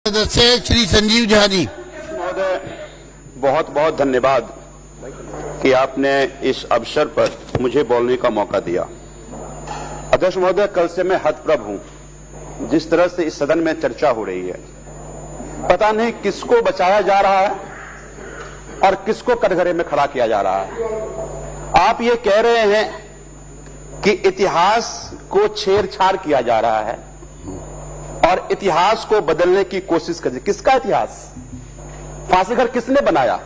सदस्य श्री संजीव झा जी। महोदय, बहुत बहुत धन्यवाद कि आपने इस अवसर पर मुझे बोलने का मौका दिया। अध्यक्ष महोदय, कल से मैं हतप्रभ हूं जिस तरह से इस सदन में चर्चा हो रही है। पता नहीं किसको बचाया जा रहा है और किसको कटघरे में खड़ा किया जा रहा है। आप ये कह रहे हैं कि इतिहास को छेड़छाड़ किया जा रहा है और इतिहास को बदलने की कोशिश कर। किसका इतिहास? फांसी घर किसने बनाया?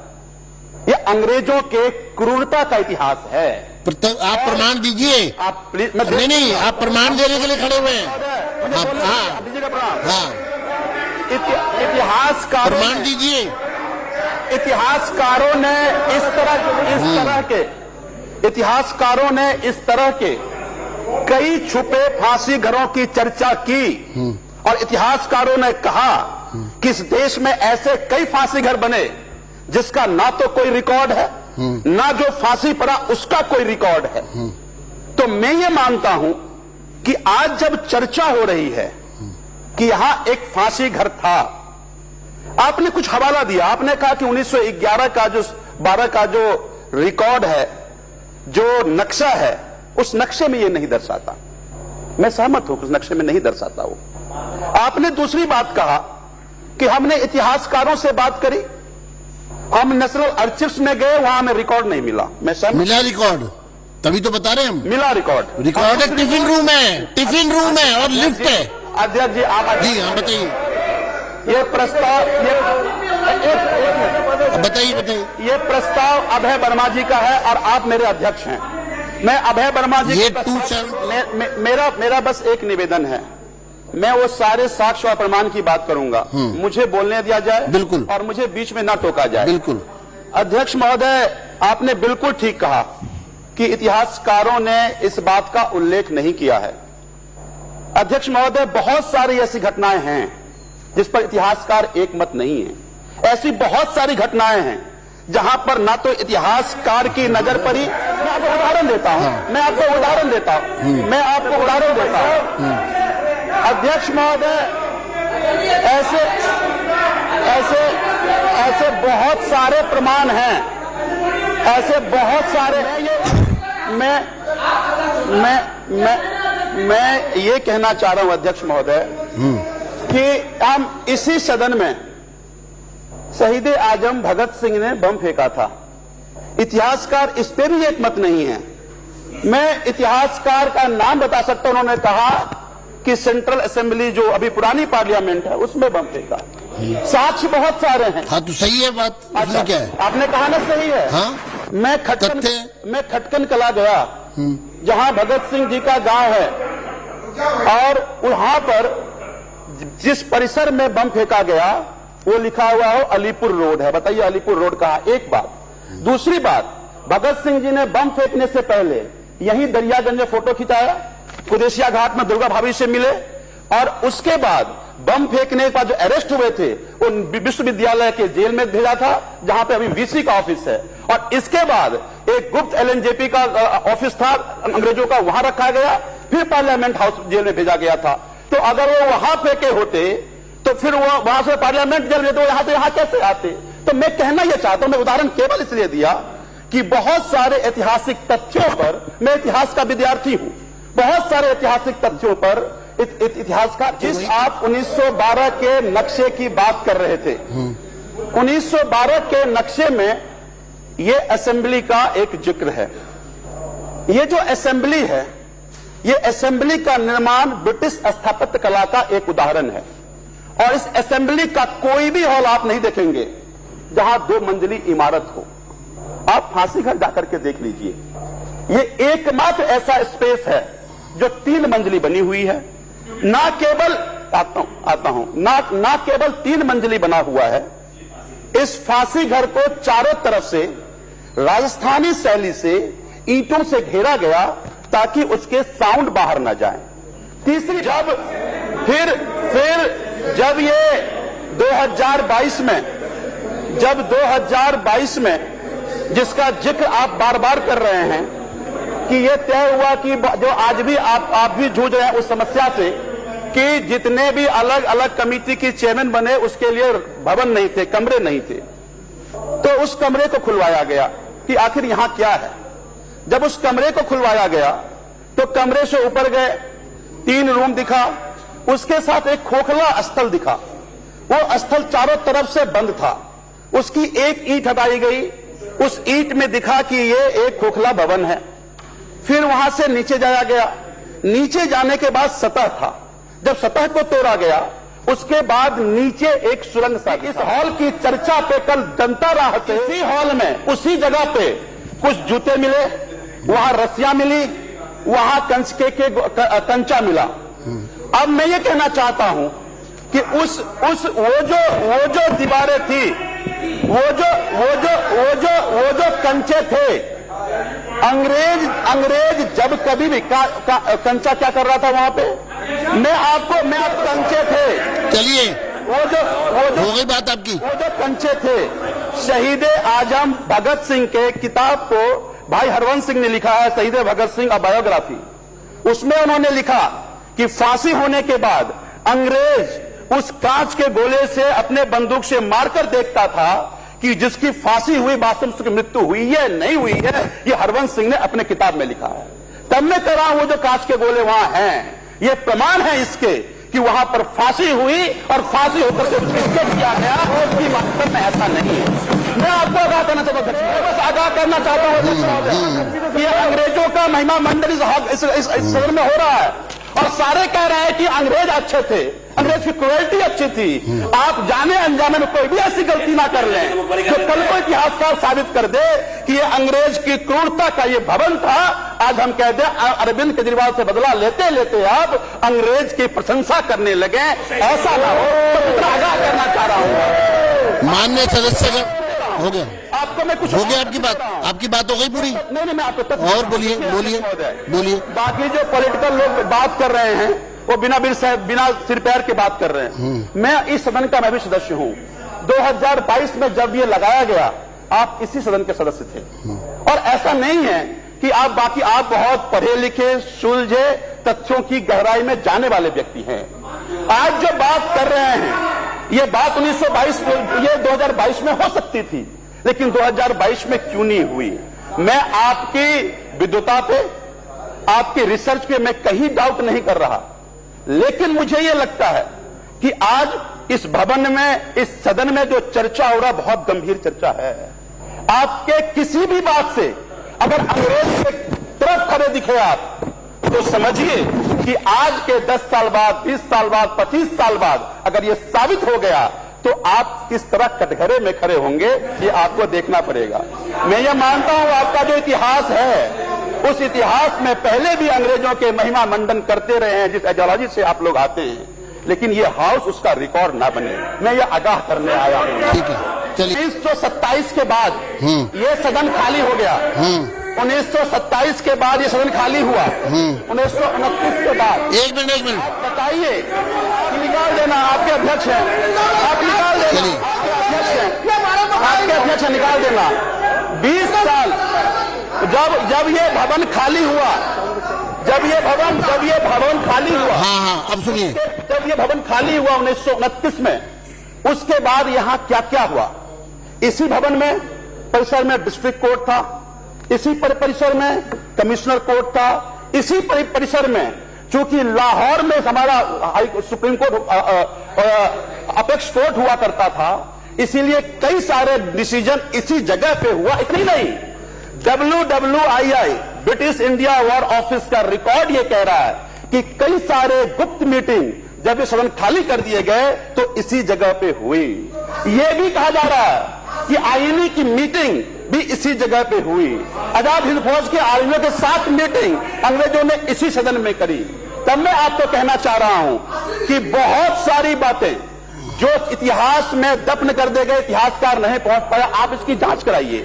ये अंग्रेजों के क्रूरता का इतिहास है। आप प्रमाण दीजिए। आप प्लीज। नहीं, आप प्रमाण देने के लिए खड़े हुए हैं। दीजिएगा प्रमाण। हाँ, इतिहासकार प्रमाण दीजिए। इतिहासकारों ने इस तरह के कई छुपे फांसी घरों की चर्चा की और इतिहासकारों ने कहा कि इस देश में ऐसे कई फांसी घर बने जिसका ना तो कोई रिकॉर्ड है, ना जो फांसी पड़ा उसका कोई रिकॉर्ड है। तो मैं ये मानता हूं कि आज जब चर्चा हो रही है कि यहां एक फांसी घर था, आपने कुछ हवाला दिया। आपने कहा कि 1911 का जो 12 का जो रिकॉर्ड है, जो नक्शा है, उस नक्शे में ये नहीं दर्शाता। मैं सहमत हूं कि उस नक्शे में नहीं दर्शाता वो। आपने दूसरी बात कहा कि हमने इतिहासकारों से बात करी, हम नेशनल आर्चिव्स में गए, वहां हमें रिकॉर्ड नहीं मिला। मैं सहमत। मिला रिकॉर्ड, तभी तो बता रहे हैं हम। मिला रिकॉर्ड। रिकॉर्ड है, टिफिन रूम है और लिफ्ट है। अध्यक्ष जी, आप जी हाँ, बताइए। ये प्रस्ताव बताइए। ये प्रस्ताव अभय वर्मा जी का है और आप मेरे अध्यक्ष हैं। मैं अभय वर्मा जी ये मेरा बस एक निवेदन है, मैं वो सारे साक्ष्य और प्रमाण की बात करूंगा, मुझे बोलने दिया जाए। बिल्कुल। और मुझे बीच में ना टोका जाए। बिल्कुल। अध्यक्ष महोदय, आपने बिल्कुल ठीक कहा कि इतिहासकारों ने इस बात का उल्लेख नहीं किया है। अध्यक्ष महोदय, बहुत सारी ऐसी घटनाएं हैं जिस पर इतिहासकार एक मत नहीं है। ऐसी बहुत सारी घटनाएं हैं जहां पर ना तो इतिहासकार की नजर पड़ी। मैं आपको उदाहरण देता हूं। मैं आपको उदाहरण देता हूं। अध्यक्ष महोदय, ऐसे बहुत सारे प्रमाण हैं, ऐसे बहुत सारे। मैं ये कहना चाह रहा हूं अध्यक्ष महोदय कि हम इसी सदन में शहीद आजम भगत सिंह ने बम फेंका था। इतिहासकार इस पे भी एक मत नहीं है। मैं इतिहासकार का नाम बता सकता हूं। उन्होंने कहा कि सेंट्रल असेंबली जो अभी पुरानी पार्लियामेंट है उसमें बम फेंका। साक्ष्य बहुत सारे हैं। हाँ, तो सही है बात। अच्छा, क्या है? आपने कहा ना सही है। हाँ? मैं खटकन कला गया जहां भगत सिंह जी का गांव है और वहां पर जिस परिसर में बम फेंका गया वो लिखा हुआ हो अलीपुर रोड है। बताइए अलीपुर रोड कहां? एक बात। दूसरी बात, भगत सिंह जी ने बम फेंकने से पहले यहीं दरियागंज में फोटो खिंचाया, कुदेसिया घाट में दुर्गा भाभी से मिले और उसके बाद बम फेंकने के बाद जो अरेस्ट हुए थे उन विश्वविद्यालय के जेल में भेजा था जहां पे अभी वीसी का ऑफिस है। और इसके बाद एक गुप्त एलएनजेपी का ऑफिस था अंग्रेजों का, वहां रखा गया, फिर पार्लियामेंट हाउस जेल में भेजा गया था। तो अगर वो वहां फेंके होते तो फिर वो वहां से पार्लियामेंट जेल में, तो यहां कैसे आते? तो मैं कहना यह चाहता हूं, मैं उदाहरण केवल इसलिए दिया कि बहुत सारे ऐतिहासिक तथ्यों पर, मैं इतिहास का विद्यार्थी हूं, बहुत सारे ऐतिहासिक तथ्यों पर इतिहासकार। जिस आप 1912 के नक्शे की बात कर रहे थे, 1912 के नक्शे में यह असेंबली का एक जिक्र है। यह जो असेंबली है, यह असेंबली का निर्माण ब्रिटिश स्थापत्य कला का एक उदाहरण है। और इस असेंबली का कोई भी हॉल आप नहीं देखेंगे जहां 2 मंजिली इमारत हो। आप फांसी घर जाकर के देख लीजिए, यह एकमात्र ऐसा स्पेस है जो 3 मंजिली बनी हुई है। ना केवल ना केवल 3 मंजिली बना हुआ है, इस फांसी घर को चारों तरफ से राजस्थानी शैली से ईंटों से घेरा गया ताकि उसके साउंड बाहर ना जाए। तीसरी, जब ये 2022 में जिसका जिक्र आप बार बार कर रहे हैं कि ये तय हुआ कि जो आज भी आप भी जूझ रहे हैं उस समस्या से कि जितने भी अलग अलग कमेटी की चेयरमैन बने उसके लिए भवन नहीं थे, कमरे नहीं थे। तो उस कमरे को खुलवाया गया कि आखिर यहां क्या है। जब उस कमरे को खुलवाया गया तो कमरे से ऊपर गए, 3 रूम दिखा, उसके साथ एक खोखला स्थल दिखा। वो स्थल चारों तरफ से बंद था, उसकी एक ईंट हटाई गई, उस ईंट में दिखा कि ये एक खोखला भवन है। फिर वहां से नीचे जाया गया, नीचे जाने के बाद सतह था। जब सतह को तोड़ा गया उसके बाद नीचे एक सुरंग सा। इस हॉल की चर्चा पे कल जनता राहत, इसी हॉल में उसी जगह पे कुछ जूते मिले, वहां रस्सियां मिली, वहां कंचा मिला। अब मैं ये कहना चाहता हूं कि वो जो दीवारें थी, वो जो कंचे थे, अंग्रेज जब कभी भी कंचा क्या कर रहा था वहां पे, मैं आपको कंचे थे। चलिए, वो हो गई बात आपकी। वो जो कंचे थे, शहीद आजम भगत सिंह के किताब को भाई हरवंश सिंह ने लिखा है, शहीद भगत सिंह अ बायोग्राफी। उसमें उन्होंने लिखा कि फांसी होने के बाद अंग्रेज उस कांच के गोले से अपने बंदूक से मारकर देखता था कि जिसकी फांसी हुई वास्तव में उसकी मृत्यु हुई है नहीं हुई है। ये हरवंश सिंह ने अपने किताब में लिखा है। तब मैं कह रहा हूं वो जो कांच के गोले वहां हैं, ये प्रमाण है इसके कि वहां पर फांसी हुई और फांसी होकर के उसको किया गया। उसकी वास्तव में ऐसा नहीं है। मैं आपको आगाह करना चाहता हूं, बस आगाह करना चाहता हूं कि अंग्रेजों का महिमा मंडल इस सदन में हो रहा है और सारे कह रहे हैं कि अंग्रेज अच्छे थे, अंग्रेज की क्वालिटी अच्छी थी। आप जाने अनजाने में कोई भी ऐसी गलती ना कर लें जो कल को इतिहासकार साबित कर दे कि ये अंग्रेज की क्रूरता का ये भवन था। आज हम कहते हैं अरविंद केजरीवाल से बदला लेते लेते आप अंग्रेज की प्रशंसा करने लगे, ऐसा ना हो। तो आगाह करना चाह रहा हूं। माननीय सदस्य हो गया, आपको मैं कुछ हो गया, आपकी बात हो गई पूरी। नहीं, मैं आपको और बोलिए। बाकी जो पॉलिटिकल लोग बात कर रहे हैं वो बिना सिर पैर के बात कर रहे हैं। मैं इस सदन का मैं भी सदस्य हूं। 2022 में जब ये लगाया गया आप इसी सदन के सदस्य थे। और ऐसा नहीं है कि आप बहुत पढ़े लिखे, सुलझे, तथ्यों की गहराई में जाने वाले व्यक्ति हैं। आज जो बात कर रहे हैं ये बात 2022 में हो सकती थी, लेकिन 2022 में क्यों नहीं हुई। मैं आपकी विद्वता पे, आपकी रिसर्च पे मैं कहीं डाउट नहीं कर रहा, लेकिन मुझे यह लगता है कि आज इस भवन में, इस सदन में जो चर्चा हो रहा बहुत गंभीर चर्चा है। आपके किसी भी बात से अगर अंग्रेज के तरफ खड़े दिखे आप तो समझिए कि आज के 10 साल बाद, 20 साल बाद, 25 साल बाद अगर यह साबित हो गया तो आप किस तरह कटघरे में खड़े होंगे ये आपको देखना पड़ेगा। मैं ये मानता हूं आपका जो इतिहास है उस इतिहास में पहले भी अंग्रेजों के महिमा मंडन करते रहे हैं जिस आइडियोलॉजी से आप लोग आते हैं, लेकिन ये हाउस उसका रिकॉर्ड ना बने, मैं ये आगाह करने आया हूं। ठीक है, चलिए। 1927 के बाद ये सदन खाली हो गया। 1927 के बाद ये सदन खाली हुआ। 1929 के बाद एक मिनट बताइए कि निकाल देना, आपके अध्यक्ष हैं, आप निकाल देना, आपके अध्यक्ष हैं, निकाल देना। 20 साल जब ये भवन खाली हुआ, जब ये भवन खाली हुआ, हाँ, अब सुनिए, जब ये भवन खाली हुआ 1929 में, उसके बाद यहां क्या क्या हुआ। इसी भवन में परिसर में डिस्ट्रिक्ट कोर्ट था, इसी परिसर में कमिश्नर कोर्ट था, इसी परिसर में चूंकि लाहौर में हमारा सुप्रीम कोर्ट अपेक्स कोर्ट हुआ करता था, इसीलिए कई सारे डिसीजन इसी जगह पे हुआ। इतनी नहीं, WWII British India war office का रिकॉर्ड ये कह रहा है कि कई सारे गुप्त मीटिंग जब ये सदन खाली कर दिए गए तो इसी जगह पे हुई। ये भी कहा जा रहा है कि आईएनए की मीटिंग भी इसी जगह पे हुई। आजाद हिंद फौज के आर्मियों के साथ मीटिंग अंग्रेजों ने इसी सदन में करी। तब मैं आपको कहना चाह रहा हूं कि बहुत सारी बातें जो इतिहास में दफन कर दे गए, इतिहासकार नहीं पहुंच पाया, आप इसकी जांच कराइए।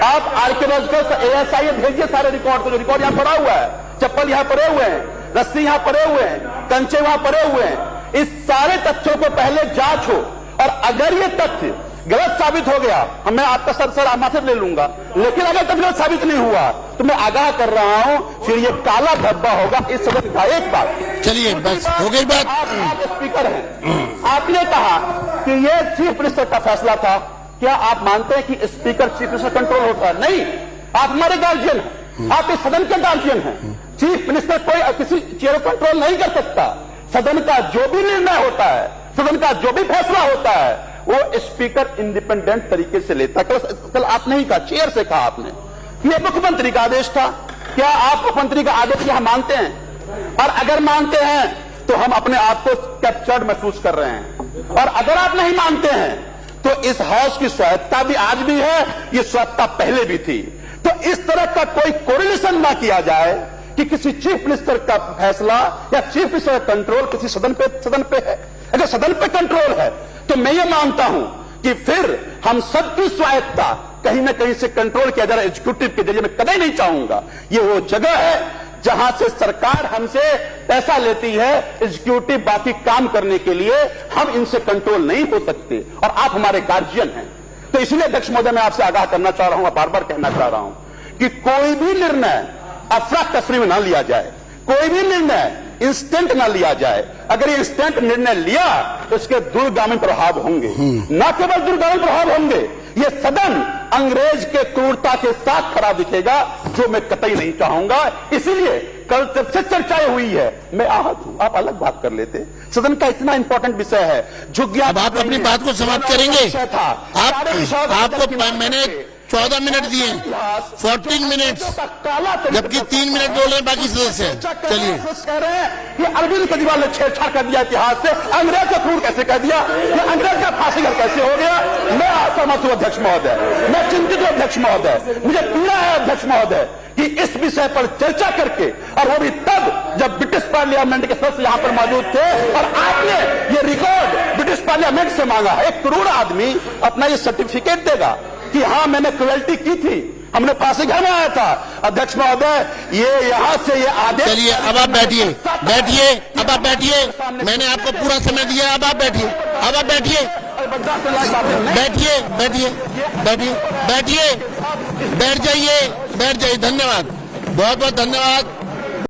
आप आर्कियोलॉजिकल ASI भेजिए सारे रिकॉर्ड को, जो रिकॉर्ड यहां पड़ा हुआ है, चप्पल यहां पड़े हुए हैं, रस्सी यहां पड़े हुए हैं, कंचे वहां पड़े हुए हैं। इस सारे तथ्यों को पहले जांच हो और अगर ये तथ्य गलत साबित हो गया, मैं आपका सर माथे ले लूंगा, लेकिन अगर तब गलत साबित नहीं हुआ तो मैं आगाह कर रहा हूं, फिर ये काला धब्बा होगा इस सदन का। एक बात, चलिए बस हो गई बात। आप स्पीकर हैं, आपने कहा कि ये चीफ मिनिस्टर का फैसला था। क्या आप मानते हैं कि स्पीकर चीफ मिनिस्टर कंट्रोल होता है? नहीं, आप हमारे गार्जियन हैं, आप इस सदन के गार्जियन हैं। चीफ मिनिस्टर कोई किसी चीज को कंट्रोल नहीं कर सकता। सदन का जो भी निर्णय होता है, सदन का जो भी फैसला होता है, वो स्पीकर इंडिपेंडेंट तरीके से लेता है। कल आपने ही कहा, चेयर से कहा आपने, ये मुख्यमंत्री का आदेश था। क्या आप मुख्यमंत्री का आदेश यहां मानते हैं? और अगर मानते हैं तो हम अपने आप को कैप्चर्ड महसूस कर रहे हैं, और अगर आप नहीं मानते हैं तो इस हाउस की स्वायत्ता भी आज भी है, ये स्वायत्ता पहले भी थी। तो इस तरह का कोई कोरिलेशन ना किया जाए कि किसी चीफ मिनिस्टर का फैसला या चीफ मिनिस्टर का कंट्रोल किसी सदन पे है। अगर सदन पे कंट्रोल है तो मैं ये मानता हूं कि फिर हम सबकी स्वायत्ता कहीं ना कहीं से कंट्रोल किया जा रहा है एग्जीक्यूटिव के जरिए। मैं कभी नहीं चाहूंगा, ये वो जगह है जहां से सरकार हमसे पैसा लेती है, एग्जीक्यूटिव बाकी काम करने के लिए, हम इनसे कंट्रोल नहीं हो सकते, और आप हमारे गार्जियन हैं। तो इसलिए अध्यक्ष महोदय मैं आपसे आगाह करना चाह रहा हूं, बार बार कहना चाह रहा हूं कि कोई भी निर्णय अफरा तफरी में ना लिया जाए, कोई भी निर्णय इंस्टेंट ना लिया जाए। अगर ये इंस्टेंट निर्णय लिया तो इसके दूरगामी प्रभाव होंगे, न केवल दूरगामी प्रभाव होंगे, ये सदन अंग्रेज के क्रूरता के साथ खड़ा दिखेगा, जो मैं कतई नहीं चाहूंगा। इसीलिए कल जब से चर्चाएं हुई है, मैं आहत हूं। आप अलग बात कर लेते, सदन का इतना इंपॉर्टेंट विषय है, झुग्गियां। अब आप अपनी बात को समाप्त करेंगे? आपको मैंने 14 मिनट दिए, 14 मिनट, जबकि 3 मिनट बोल रहे हैं बाकी सदस्य। चलिए, कह रहे हैं कि अरविंद केजरीवाल ने छेड़छाड़ कर दिया इतिहास से, अंग्रेज का क्रूर कैसे कह दिया, ये अंग्रेज का फांसीगर कैसे हो गया। मैं असहमत हूं अध्यक्ष महोदय, मैं चिंतित हूं अध्यक्ष महोदय, मुझे पीड़ा है अध्यक्ष महोदय कि इस विषय पर चर्चा करके, और वो भी तब जब ब्रिटिश पार्लियामेंट के सदस्य यहां पर मौजूद थे, और आपने ये रिकॉर्ड ब्रिटिश पार्लियामेंट से मांगा। एक करोड़ आदमी अपना ये सर्टिफिकेट देगा कि हां मैंने क्रुएल्टी की थी, हमने फांसी घर में आया था। अध्यक्ष महोदय, ये यहां से ये आदेश। चलिए अब आप बैठिए, बैठिए, अब आप बैठिए, मैंने आपको पूरा समय दिया, अब आप बैठिए, अब आप बैठिए, बैठिए, बैठिए, बैठिए, बैठिए, बैठ जाइए, बैठ जाइए। धन्यवाद, बहुत बहुत धन्यवाद।